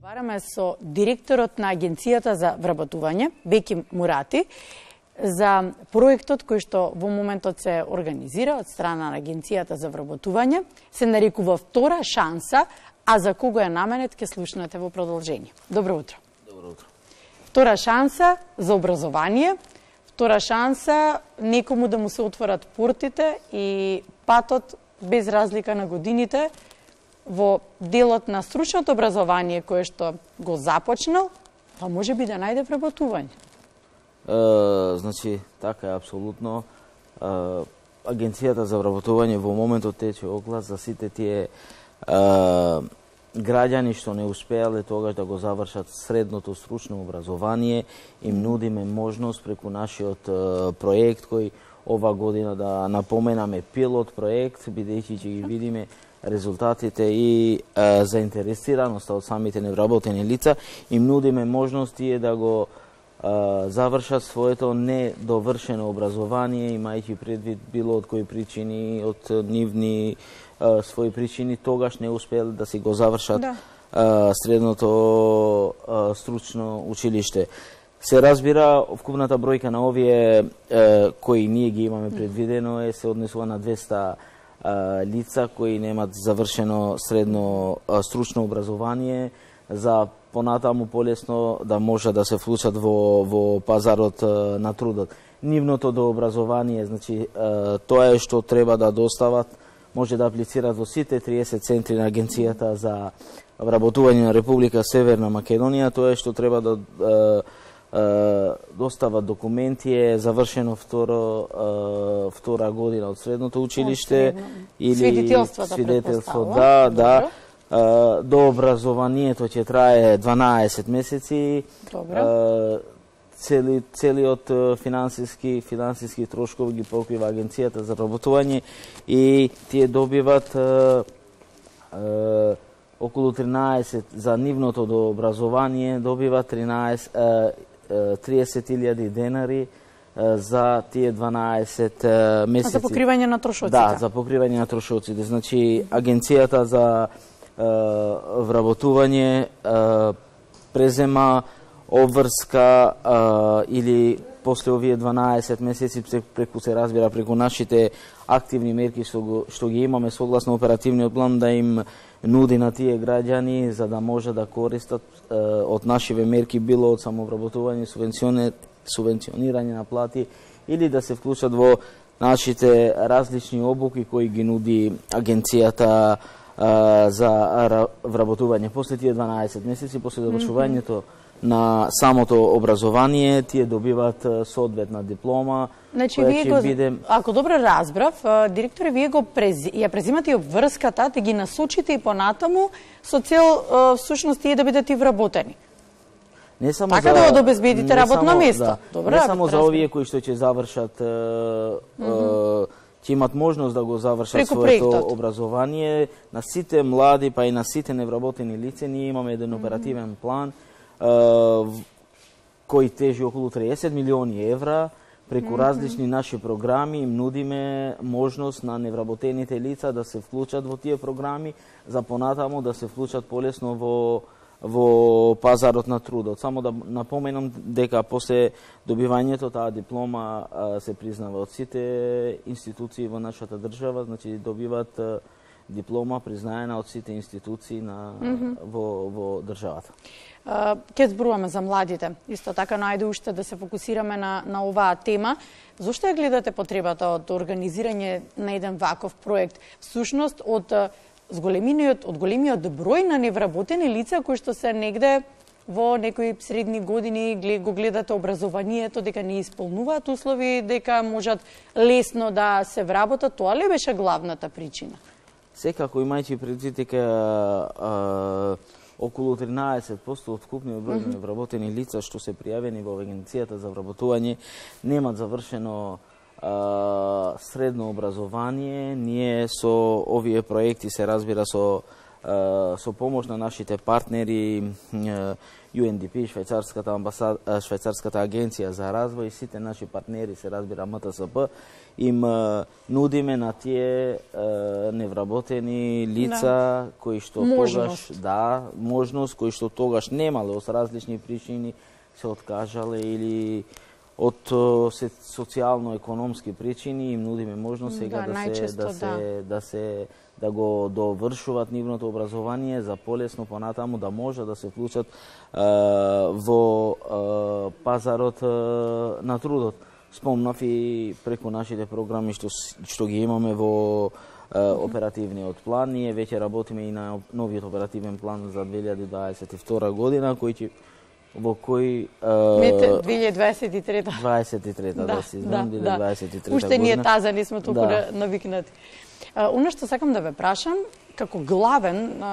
Разговараме со директорот на Агенцијата за вработување, Беки Мурати, за проектот кој што во моментот се организира од страна на Агенцијата за вработување, се нарекува Втора шанса, а за кого е наменет ќе слушнете во продолжение. Добро утро. Добро утро. Втора шанса за образование, втора шанса некому да му се отворат портите и патот без разлика на годините во делот на стручното образование кое што го започнал, па може би да најде вработување. Значи, така е апсолутно. Агенцијата за вработување во моментот тече оглас за сите тие граѓани што не успеале тогаш да го завршат средното стручно образование, им нудиме можност преку нашиот проект кој ова година да напоменаме пилот проект, бидејќи ќе ги видиме резултатите и заинтересираноста од самите невработени лица, им нудиме можност тие да го завршат своето недовршено образование, имајќи предвид било од кои причини, од нивни своји причини, тогаш не успеале да си го завршат средното стручно училиште. Се разбира, вкупната бројка на овие кои ние ги имаме предвидено се однесува на 200 лица кои немат завршено средно стручно образование за понатаму полесно да може да се вклучат во пазарот на трудот. Нивното до образование, значи тоа е што треба да достават, може да аплицират во сите 30 центри на Агенцијата за вработување на Република Северна Македонија, тоа е што треба да достават документи, завршено втора година од средното училиште или свидетелство, да. До образованието ќе трае 12 месеци. Целиот финансиски трошкови ги покрива Агенцијата за вработување и тие добиват околу 13 за нивното до образование, добиват 30.000 денари за тие 12 месеци. За покривање на трошоците. Да, за покривање на трошоците. Значи, Агенцијата за вработување презема обврска или после овие 12 месеци преку се разбира преку нашите активни мерки што ги имаме согласно оперативниот план да им нуди на тие граѓани за да може да користат од нашиве мерки било од самовработување, субвенционирање на плати или да се вклучат во нашите различни обуки кои ги нуди Агенцијата за вработување. После тие 12 месеци, после завршувањето на самото образование, тие добиваат соодветна диплома. Значи, ако добро разбрав, директоре, вие ја презимате и обврската, да ги насочите и понатаму со цел всушност тие да бидат и вработени. Не само така да обезбедите работно место. Не само за овие кои што ќе завршат ќе имат можност да го завршат своето образование, на сите млади, па и на сите невработени лица, ние имаме еден оперативен план кој тежи околу 30 милиони евра, преку различни наши програми им нудиме можност на невработените лица да се вклучат во тие програми, за понатаму да се вклучат полесно во пазарот на трудот. Само да напоменам дека после добивањето таа диплома се признава од сите институции во нашата држава, значи добиват диплома признаена од сите институции во државата. Ке зборуваме за младите. Исто така, најде уште да се фокусираме на оваа тема. Зошто ја гледате потребата од организирање на еден ваков проект? Всушност, од големиот број на невработени лица кои што се негде во некои средни години го гледате образованието, дека не исполнуваат услови, дека можат лесно да се вработат, тоа ли беше главната причина? Секако, имајќи предвид дека околу 13% од вкупниот број на невработени лица што се пријавени во Агенцијата за вработување немат завршено средно образование. Ние со овие проекти се разбира со помош на нашите партнери UNDP, Швајцарската агенција за развој, сите наши партнери се разбира МТСП им нудиме на тие невработени лица кои што тогаш можност кои што тогаш немале од различни причини се откажале или од социјално-економски причини им нудиме можност сега да го довршуваат нивното образование за полесно понатаму да може да се вклучат во пазарот на трудот. Спомнав и преку нашите програми што ги имаме во оперативниот план. Ние веќе работиме и на новиот оперативен план за 2022 година, во кој 2023 да се извинам, 2023 година. Уште ние таза не сме толку навикнати. Оно што сакам да ве прашам, како главен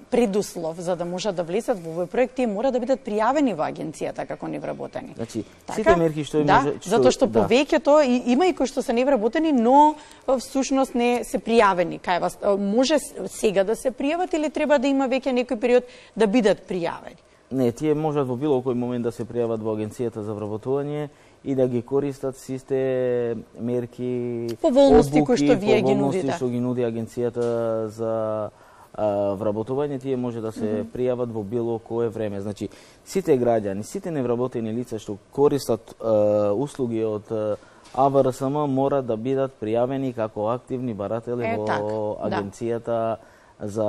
предуслов за да можат да влезат во овој проект, тие мора да бидат пријавени во агенцијата како невработени. Значи, сите мерки што затоа што повеќето има и кои што се невработени, но всушност не се пријавени кај вас. Може сега да се пријават или треба да има веќе некој период да бидат пријавени? Не, тие можат во било кој момент да се пријават во агенцијата за вработување и да ги користат сите мерки, поволности кои што вие ги нудите. Што ги нуди агенцијата за вработување, тие може да се пријават во било кое време. Значи, сите граѓани, сите невработени лица што користат услуги од АВРСМ мора да бидат пријавени како активни баратели во агенцијата за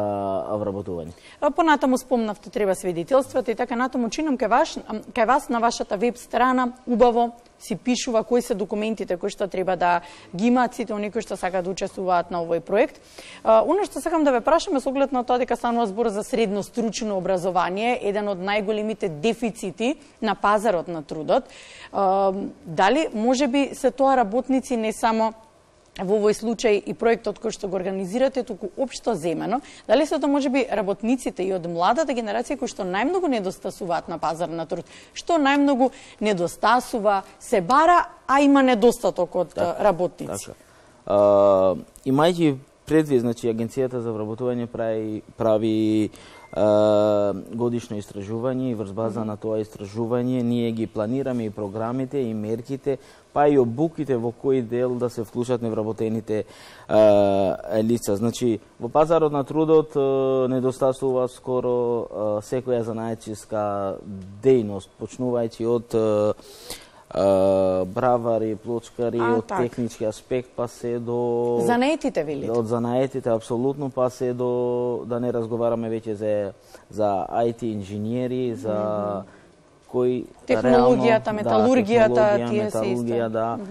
вработување. Понатаму спомнавте треба свидетелствата и така натаму чинам кај вас на вашата веб страна убаво си пишува кои се документите кои што треба да ги имаат сите оние кои што сакаат да учествуваат на овој проект. Оно што сакам да ве прашам е со оглед на тоа дека станува збор за средно стручно образование, еден од најголемите дефицити на пазарот на трудот. Дали можеби се тоа работници не само во овој случај и проектот кој што го организирате, туку општо земено, дали се тоа можеби работниците и од младата генерација кои што најмногу недостасуваат на пазар на труд, што најмногу недостасува, се бара, а има недостаток од работници. Имајќи предвид, значи агенцијата за вработување прави годишно истражување и врз база на тоа истражување ние ги планираме и програмите и мерките, па и обуките во кој дел да се вклучат невработените лица. Значи, во пазарот на трудот недостасува скоро секоја занаетчиска дејност, почнувајќи од бравари, плочкари, од технички аспект, па се до... Занаетите, велите? Од занаетите, апсолутно, па се до... Да не разговараме веќе за IT инженери, за кои... Технологијата, металургијата, тие се исто.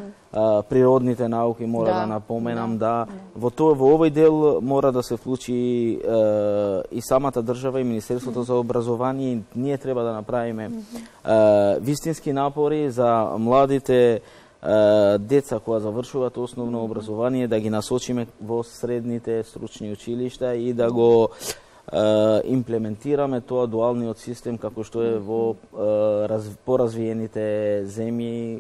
Природните науки, мора да напоменам, во овој дел мора да се вклучи и самата држава и Министерството за образование. Ние треба да направиме вистински напори за младите деца кои завршуваат основно образование, да ги насочиме во средните стручни училишта и да го имплементираме тоа дуалниот систем како што е во поразвиените земји,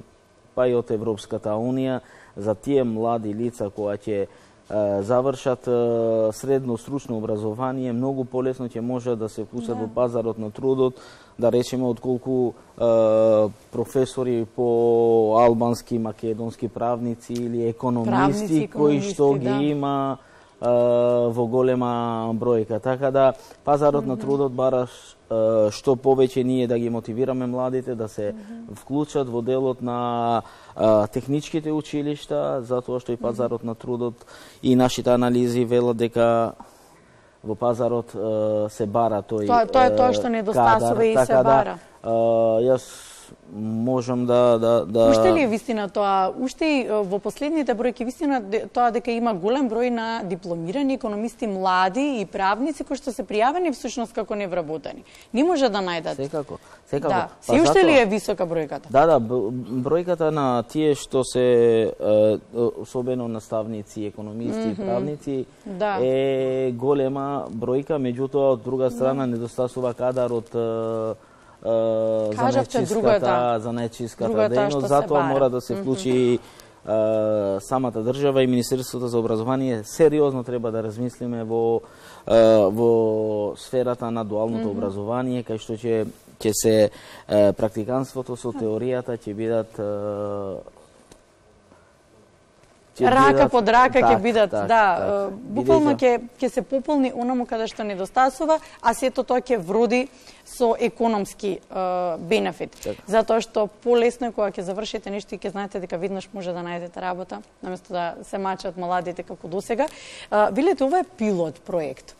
па и од Европската Унија, за тие млади лица кои ќе завршат средно стручно образование, многу полесно ќе може да се вклучат во пазарот на трудот, да речеме отколку професори по албански, македонски правници или економисти кои што ги има во голема бројка. Така да пазарот на трудот бара што повеќе ние да ги мотивираме младите да се вклучат во делот на техничките училишта, затоа што и пазарот на трудот и нашите анализи велат дека во пазарот се бара тој кадар. Тоа е тоа што недостасува и се бара. Јас можам да... Уште ли е вистина тоа? Уште и во последните бројки вистина тоа дека има голем број на дипломирани економисти млади и правници кои што се пријавени всушност како невработени. Не може да најдат. Секако. Да. Си уште ли е висока бројката? Да, бројката на тие што се особено наставници, економисти и правници е голема бројка, меѓутоа од друга страна недостасува кадар од занаетчиската дејност, затоа мора да се вклучи самата држава и Министерството за образование. Сериозно треба да размислиме во сферата на дуалното образование, кај што ќе се практиканството со теоријата ќе бидат рака под рака ќе бидат, буквално ќе се пополни онаму каде што недостасува, а сето тоа ќе вроди со економски бенефит. Затоа што полесно е кога ќе завршите нешто и ќе знаете дека веднаш може да најдете работа, наместо да се мачат младите како досега. Велете, ова е пилот проект.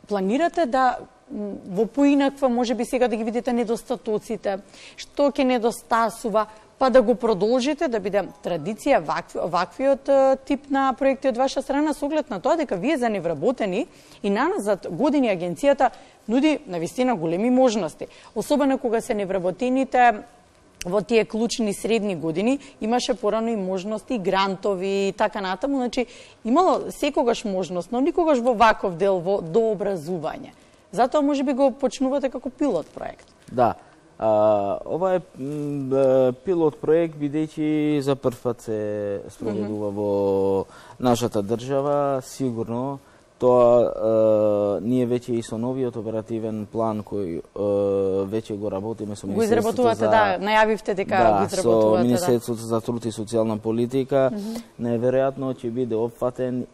Планирате да во поинаква, може би сега да ги видите недостатоците, што ќе недостасува, па да го продолжите, да биде традиција ваквиот тип на проекти од ваша страна, со оглед на тоа дека вие за невработени и наназад години агенцијата нуди навистина големи можности. Особено кога се невработените во тие клучни средни години, имаше порано и можности, грантови и така натаму, значи имало секогаш можност, но никогаш во ваков дел во дообразување. Затоа може би го почнувате како пилот проект. Да. Ова е пилот проект, бидејќи за прв пат се спроведува во нашата држава, сигурно. Тоа ние веќе и со новиот оперативен план кој веќе го работиме со Министерството. Го изработувате, најавивте дека го изработувате. Со Министерството за труд и социјална политика, неверојатно ќе биде опфатен.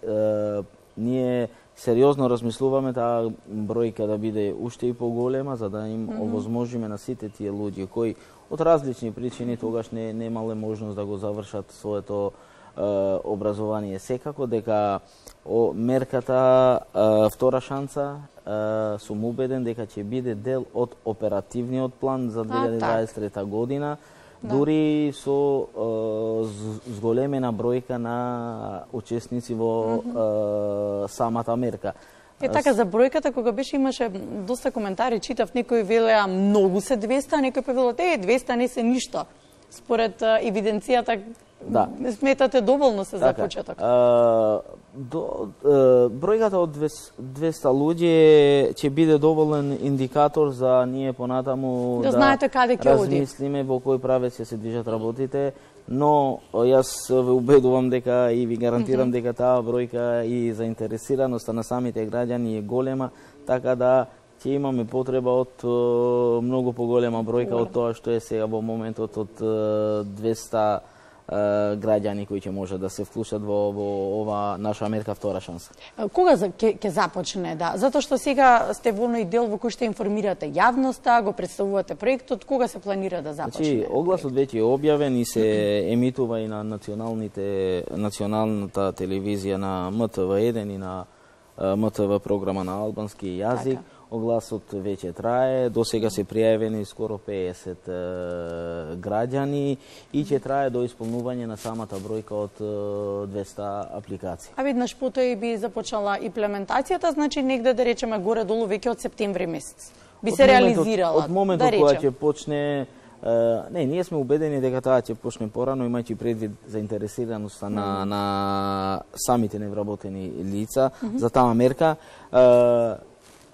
Ние сериозно размислуваме таа бројка да биде уште и поголема, за да им овозможиме на сите тие луѓе кои од различни причини тогаш не немале можност да го завршат своето образование. Секако дека мерката втора шанса сум убеден дека ќе биде дел од оперативниот план за 2023 година. Дури со зголемена бројка на учесници во самата мерка. Така, за бројката, кога беше имаше доста коментари, читав, некои велеа многу се 200, а некои велат 200 не се ништо. Според евиденцијата, сметате доволно се за почеток? Бројката од 200 луѓе ќе биде доволен индикатор за ние понатаму да знаете каде ќе оди. Размислиме во кој правец ќе се движат работите, но јас ве убедувам дека и ви гарантирам дека таа бројка и заинтересираноста на самите граѓани е голема, така да ќе имаме потреба од многу поголема бројка од тоа што е сега во моментот од 200 граѓани кои ќе можат да се вклучат во ова наша мерка втора шанса. Кога ќе започне, затоа што сега сте во оној дел во кој што информирате јавноста, го представувате проектот, кога се планира да започне? Значи, огласот веќе е објавен и се емитува и на националната телевизија на МТВ1 и на МТВ програма на албански јазик. Огласот веќе трае, до сега се пријавени скоро 50 граѓани и ќе трае до исполнување на самата бројка од 200 апликации. А веднаш потоа и би започнала имплементацијата, значи негде да речеме горе-долу веќе од септември месец. Би се реализирала, од моментот кога ќе почне, ние сме убедени дека таа ќе почне порано, имајќи предвид заинтересираноста на самите невработени лица за таа мерка.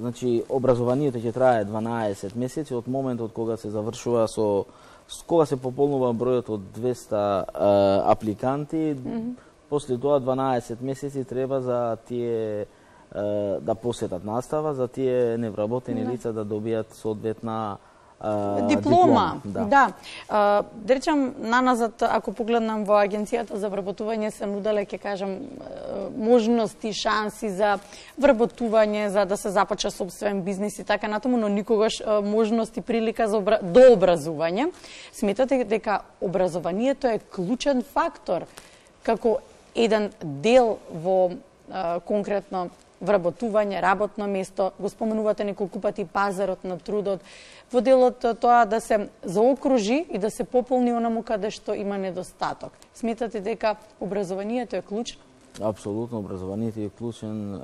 Значи, образованието ќе трае 12 месеци од моментот кога се завршува кога се пополнува бројот од 200 апликанти, после тоа 12 месеци треба за тие да посетат настава, за тие невработени лица да добијат соодветна диплома. Да. Да речам, наназад, ако погледнам во Агенцијата за вработување, се нуделе, ќе кажам, можности, шанси за вработување, за да се започне собствен бизнис и така натаму, но никогаш можности, прилика за дообразување. Сметате дека образованието е клучен фактор како еден дел во конкретно вработување, работно место, го споменувате неколку пати пазарот на трудот, во делот тоа да се заокружи и да се пополни онаму каде што има недостаток. Сметате дека образованието е клучно? Апсолутно, образованието е клучен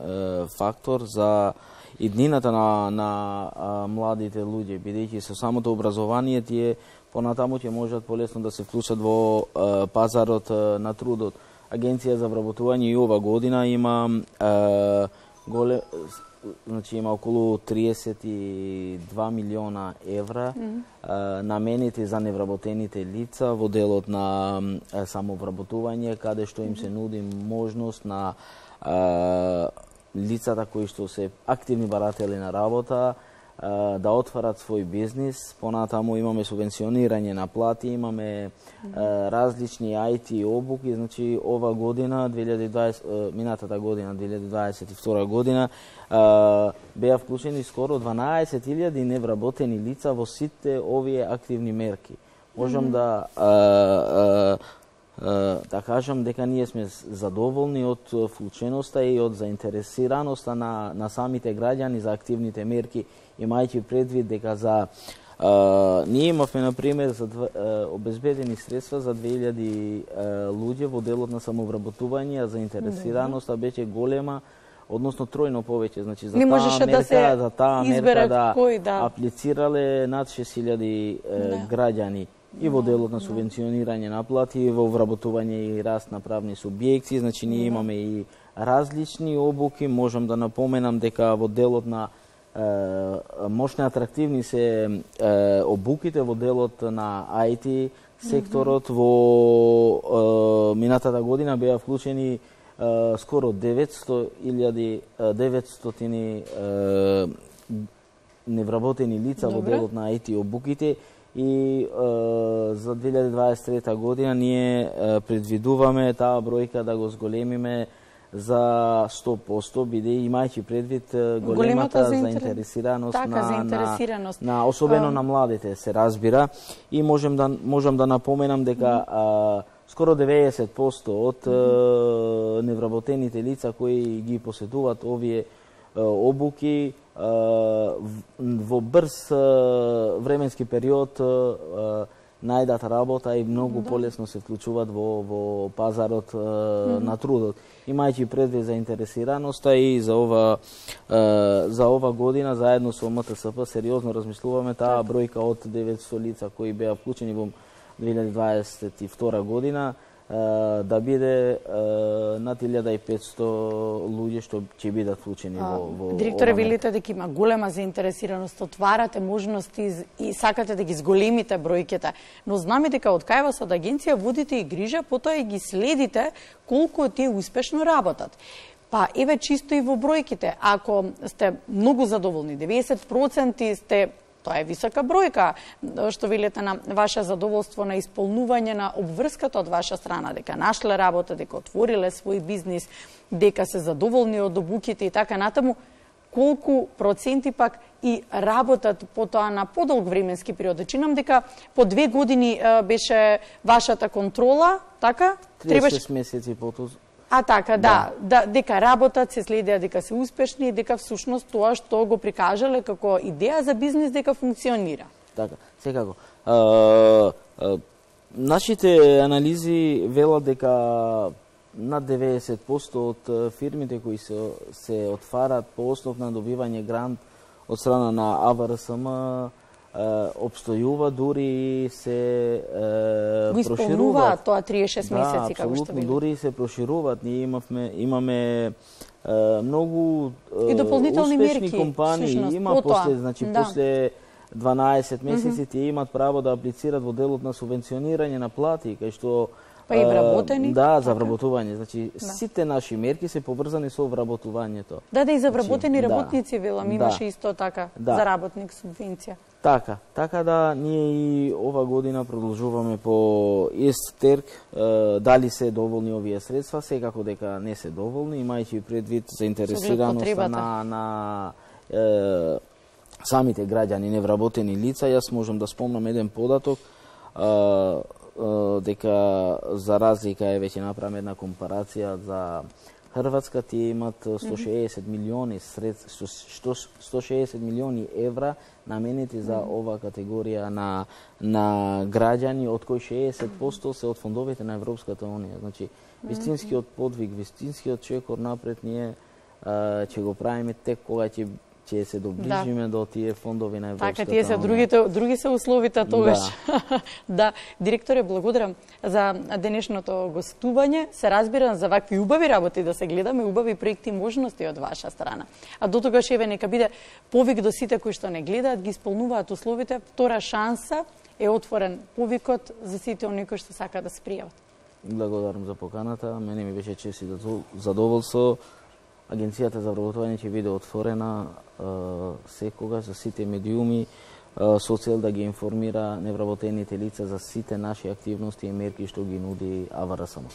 фактор за иднината на младите луѓе, бидејќи со самото образование тие понатаму ќе можат полесно да се вклучат во пазарот на трудот. Агенција за вработување и ова година има значи има околу 32 милиона евра наменети за невработените лица во делот на самовработување, каде што им се нуди можност на лицата кои што се активни баратели на работа да отварат свој бизнис. Понатаму имаме субвенционирање на плати, имаме различни IT обуки, значи ова година, минатата година, 2022 година, беа вклучени скоро 12.000 невработени лица во сите овие активни мерки. Можам да кажам дека ние сме задоволни од вклученоста и од заинтересираноста на самите граѓани за активните мерки, имајќи предвид дека ние имавме, например, обезбедени средства за 2000 луѓе во делот на самовработување, а заинтересираноста беше голема, односно тројно повеќе. Значи, за таа мерка да аплицирале над 6000 граѓани и во делот на субвенционирање на плати, и во вработување и раст на правни субјекти. Значи, ние имаме и различни обуки. Можам да напоменам дека во делот на мощни атрактивни се обуките во делот на IT секторот. Во минатата година беа вклучени скоро 900 невработени лица во делот на IT обуките. И за 2023 година ние предвидуваме таа бројка да го зголемиме за 100%, бидејќи имајќи предвид големата заинтересираност на особено на младите, се разбира. И можам да напоменам дека скоро 90% од невработените лица кои ги поседуваат овие обуки во брз временски период најдат работа и многу полесно се вклучуваат во пазарот на трудот. Имајќи предвид заинтересираноста и за ова година заедно со МТСП сериозно размислуваме таа бројка од 900 лица кои беа вклучени во 2022 година да биде над 1500 луѓе што ќе бидат вклучени во Директоре, велите дека има голема заинтересираност, отварате можности и сакате да ги зголемите бројките, но знаме дека од кај вас од агенција водите и грижа, потоа и ги следите колку тие успешно работат. Па еве чисто и во бројките, ако сте многу задоволни, 90% сте, тоа е висока бројка, што велите на ваше задоволство на исполнување на обврската од ваша страна, дека нашле работа, дека отвориле свој бизнис, дека се задоволни од обуките и така натаму, колку проценти пак и работат потоа на подолг временски период? Чинам дека по 2 години беше вашата контрола, така? 36 месеци потоа. Така, дека работат, се следеа дека се успешни и дека всушност тоа што го прикажале како идеја за бизнис дека функционира. Така, секако. Нашите анализи велат дека над 90% од фирмите кои се отварат по основ на добивање грант од страна на АВРСМ обстојува, дури се прошируваат. Исполнуваат тоа 36 месеци, како што видите. Дури се прошируваат. Ние имаме многу успешни компании. Има после 12 месеци тие имат право да аплицираат во делот на субвенционирање на плати, кај што па и вработени? Да, за вработување. Значи, сите наши мерки се поврзани со вработувањето. Да, и за вработени работници, велам, имаше исто така, за работник субвенција. Така да, ние и ова година продолжуваме по ист терк, дали се доволни овие средства, секако дека не се доволни, имајќи предвид заинтересираноста на самите граѓани, невработени лица. Јас можам да спомнам еден податок, дека за разлика е веќе направена една компарација за Хрватска, тие имат 160 милиони 160 милиони евра наменети за ова категорија на граѓани, од кои 60% се од фондовите на Европската унија. Значи, вистинскиот подвиг, вистинскиот чекор напред ние ќе го правиме тек кога ќе се доближиме до тие фондови на Европската унија. Така, тие се други се условите тогаш. Да, директоре, благодарам за денешното гостување. Се разбирам за вакви убави работи да се гледаме, убави проекти и можности од ваша страна. А до тогаш еве нека биде повик до сите кои што не гледаат, ги исполнуваат условите. Втора шанса е отворен повикот за сите оние кои што сакаат да се пријават. Благодарам за поканата. Мене ми беше чест и задоволство Агенцијата за вработување ќе биде отворена секогаш за сите медиуми со цел да ги информира невработените лица за сите наши активности и мерки што ги нуди АВРСМ.